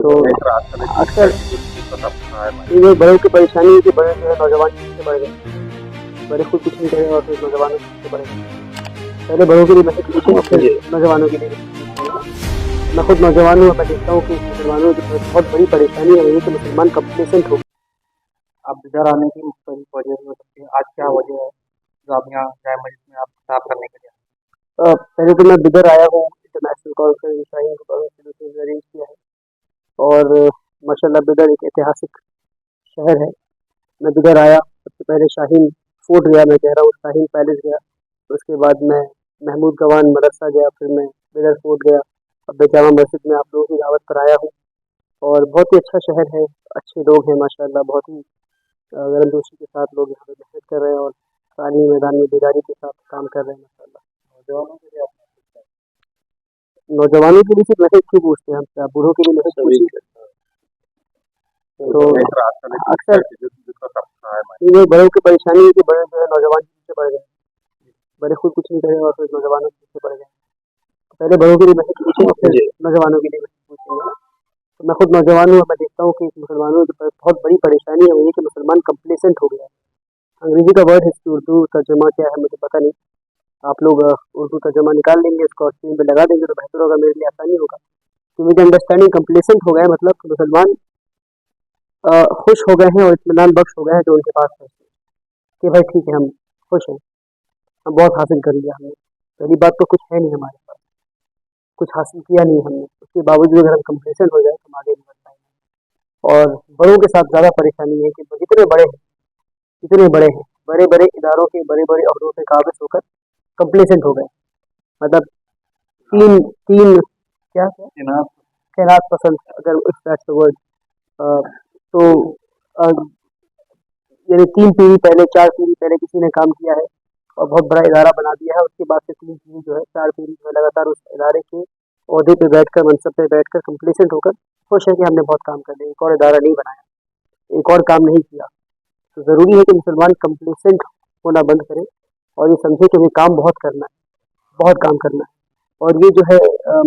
तो अक्सर ये बड़ों की परेशानी है कि बड़े जो है नौजवान पीछे पड़ गए। बड़े खुद कुछ नहीं करे और फिर नौजवानों के पीछे पड़ गए। पहले बड़ों के लिए मैसेज पूछे और फिर नौजवानों के लिए मैं खुद नौजवान हूँ। मैं देखता हूँ कि मुसलमानों की बहुत बड़ी परेशानी है ये कि मुसलमान कंप्लेसेंट हो गए। आप इधर आने की मुख्तलिफ वजह हो सकती है। आज क्या वजह है जो आप यहाँ जाए मस्जिद में आप खिताब करने के लिए? पहले तो मैं बिदर आया हूँ, international conference Shaheen conference arrange किया है और माशाल्लाह बिदर एक ऐतिहासिक शहर है। मैं बिदर आया, सबसे पहले शाहीन फोर्ट गया, मैं कह रहा हूँ शाहीन पैलेस गया, उसके बाद मैं महमूद गवान मदरसा गया, फिर मैं बिदर फोर्ट गया, अब जामा मस्जिद में आप लोगों की दावत पर आया हूँ। और बहुत ही अच्छा शहर है, अच्छे लोग हैं माशाल्लाह, बहुत ही गर्मजोशी के साथ लोग यहाँ पे मेहनत कर रहे हैं और तालीमी मैदान में बेदारी के साथ काम कर रहे हैं माशाल्लाह। नौजवानों के लिए आप नौजवानों के लिए सिर्फ मैसेज क्यों पूछते हैं हमसे, आप बूढ़ों के लिए मैसेज पूछिए। तो अक्सर ये बड़ों की परेशानी है कि बड़े जो है नौजवान के पीछे पड़ गए। बड़े खुद कुछ नहीं करे और फिर नौजवानों के पीछे पड़ गए। पहले बड़ों के लिए मैसेज पूछे और फिर नौजवानों के लिए मैसेज पूछेंगे। तो मैं खुद नौजवान हूँ, मैं देखता हूँ कि मुसलमानों की बहुत बड़ी परेशानी है वही कि मुसलमान कंप्लेसेंट हो गया है। अंग्रेजी का वर्ड है, इसकी उर्दू तर्जमा क्या है मुझे पता नहीं। आप लोग उर्दू तर्जमा निकाल लेंगे, इसको स्क्रीन पे लगा देंगे तो बेहतर होगा, मेरे लिए आसानी होगा। कि मुझे अंडरस्टैंडिंग कंप्लेसेंट हो गया है, मतलब कि मुसलमान खुश हो गए हैं और इत्मीनान बख्श हो गए हैं जो उनके पास है कि भाई ठीक है हम खुश हैं, हम बहुत हासिल कर लिया हमने। पहली बात तो कुछ है नहीं हमारे पास, कुछ हासिल किया नहीं हमने, उसके बावजूद अगर हम कंप्लेसेंट हो जाए तो हम आगे नहीं बढ़ पाएंगे। और बड़ों के साथ ज़्यादा परेशानी है कि जितने बड़े हैं, जितने बड़े हैं, बड़े बड़े इदारों के बड़े बड़े अहदों से काबिज होकर कंप्लेसेंट हो गए। मतलब तीन तीन क्या खैरात पसंद, अगर इफ दैट्स द वर्ड, तो यानी 3 पीढ़ी पहले, 4 पीढ़ी पहले किसी ने काम किया है और बहुत बड़ा इदारा बना दिया है, उसके बाद से 3 पीढ़ी जो है, 4 पीढ़ी जो है लगातार उस इदारे के ओहदे पे बैठकर, मनसब पे बैठकर कंप्लेसेंट होकर खुश है कि हमने बहुत काम कर लिया, एक और इदारा नहीं बनाया, एक और काम नहीं किया। तो ज़रूरी है कि मुसलमान कंप्लेसेंट होना बंद करें और ये समझे कि हमें काम बहुत करना है, बहुत काम करना है। और ये जो है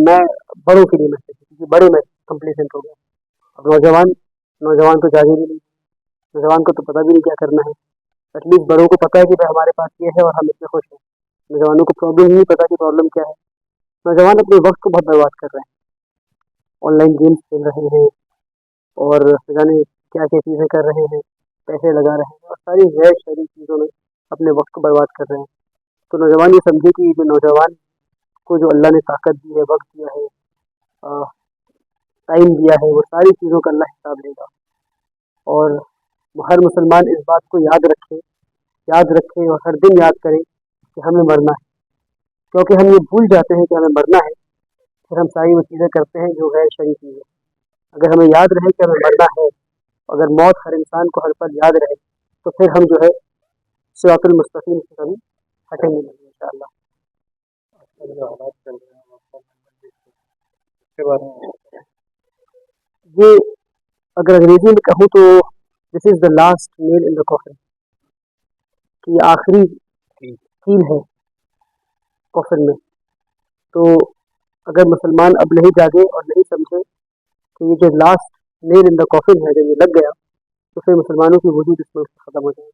मैं बड़ों के लिए मैसेज है क्योंकि बड़े में कंप्लेसेंट हो गए। अब नौजवान को जागीर ही नहीं, नौजवान को तो पता भी नहीं क्या करना है। एटलीस्ट बड़ों को पता है कि भाई हमारे पास ये है और हम इसमें खुश हैं। नौजवानों को प्रॉब्लम ही नहीं पता कि प्रॉब्लम क्या है। नौजवान अपने वक्त को बहुत बर्बाद कर रहे हैं, ऑनलाइन गेम्स खेल रहे हैं और जाने क्या क्या चीज़ें कर रहे हैं, पैसे लगा रहे हैं और सारी गैर शहरी चीज़ों में अपने वक्त को बर्बाद कर रहे हैं। तो नौजवान ये समझे कि जो नौजवान को जो अल्लाह ने ताकत दी है, वक्त दिया है, टाइम दिया है, वो सारी चीज़ों का अल्लाह हिसाब लेगा। और हर मुसलमान इस बात को याद रखे और हर दिन याद करे कि हमें मरना है, क्योंकि हम ये भूल जाते हैं कि हमें मरना है, फिर हम सारी वो चीज़ें करते हैं जो गैर शरई चीज़ें। अगर हमें याद रहे कि हमें मरना है, अगर मौत हर इंसान को हर पल याद रहे, तो फिर हम जो है सिरातुल मुस्तकीम से कभी हटेंगे नहीं इंशाअल्लाह। जो हालात चल रहे हैं उसके बारे में ये अगर अंग्रेजी में कहूँ तो this is the last nail in the coffin, कि आखिरी कील है कॉफिन में। तो अगर मुसलमान अब नहीं जागे और नहीं समझे कि ये जो last nail in the coffin है, जब ये लग गया तो फिर मुसलमानों की वजूद इस मुल्क से ख़त्म हो जाएगी।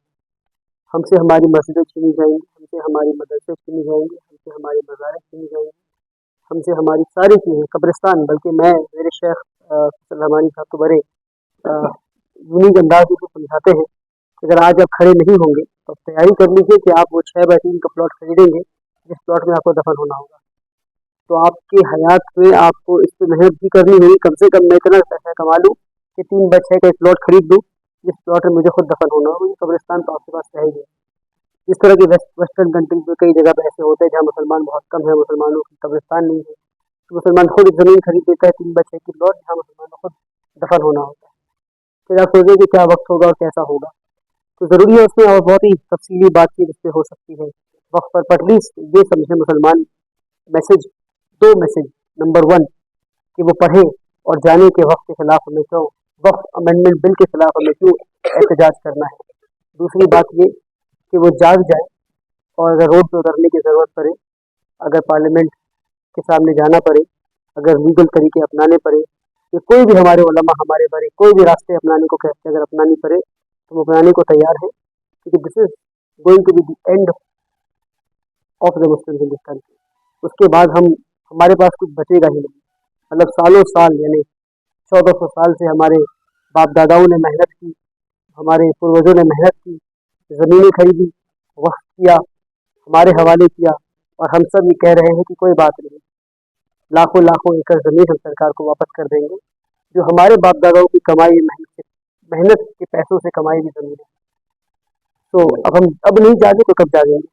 हमसे हमारी मस्जिदें छीनी जाएंगी, हमसे हमारी मदरसे छीनी जाएंगे, हमसे हमारी मज़ारें छीनी जाएंगी, हमसे हमारी सारी चीज़ें, कब्रिस्तान। बल्कि मेरे शेख हमारी साहब तो बड़े यूनिक अंदाज में समझाते हैं कि अगर आज आप खड़े नहीं होंगे तो तैयारी कर लीजिए कि आप वो 6x3 का प्लॉट खरीदेंगे जिस प्लॉट में आपको दफन होना होगा। तो आपकी हयात में आपको इस पर मेहनत भी करनी होगी, कम से कम मैं इतना पैसा कमा लूँ कि 3x6 का एक प्लॉट खरीद लूँ जिस प्लॉट में मुझे खुद दफन होना होगा। कब्रिस्तान तो आपके पास रहेगी। इस तरह की वेस्टर्न कंट्रीज में कई जगह पे ऐसे होते हैं जहाँ मुसलमान बहुत कम है, मुसलमानों की कब्रिस्तान नहीं है, तो मुसलमान खुद एक ज़मीन खरीद देता है 3x6 की प्लॉट जहाँ मुसलमानों को खुद दफन होना होता है। फिर आप सोचें कि क्या वक्त होगा और कैसा होगा। तो ज़रूरी है उसमें और बहुत ही तफसीली बातचीत इस पर हो सकती है वक्त पर। एटलीस्ट ये समझे मुसलमान मैसेज, 2 मैसेज। नंबर 1 कि वो पढ़े और जाने के वक्त के खिलाफ हमें क्यों, वक्त अमेंडमेंट बिल के खिलाफ हमें क्यों एहतजाज करना है। दूसरी बात ये कि वो जाग जाए और अगर रोड पर उतरने की ज़रूरत पड़े, अगर पार्लियामेंट के सामने जाना पड़े, अगर लीगल तरीके अपनाने पड़े, کہ کوئی بھی ہمارے علماء ہمارے بڑے کوئی بھی راستے اپنانے کو کہتے ہیں، اگر اپنانی پڑے تو وہ اپنانے کو تیار ہیں، کیونکہ this is going to be the end of the Muslim Hindustan. اس کے بعد ہمارے پاس کچھ بچے گا ہی نہیں. مطلب سالوں سال یعنی 1400 سال سے ہمارے باپ داداؤں نے محنت کی، ہمارے پروجوں نے محنت کی، زمینیں خریدی، وقف کیا، ہمارے حوالے کیا، اور ہم سب یہ کہہ رہے ہیں کہ کوئی بات نہیں، لاکھوں لاکھوں ایکڑ زمین ہم سرکار کو واپس کر دیں گے، جو ہمارے باپ داداؤں کی کمائی محنت کے پیسوں سے کمائی ہوئی زمین ہے. تو اب ہم اب نہیں جاگے تو کب جاگیں گے؟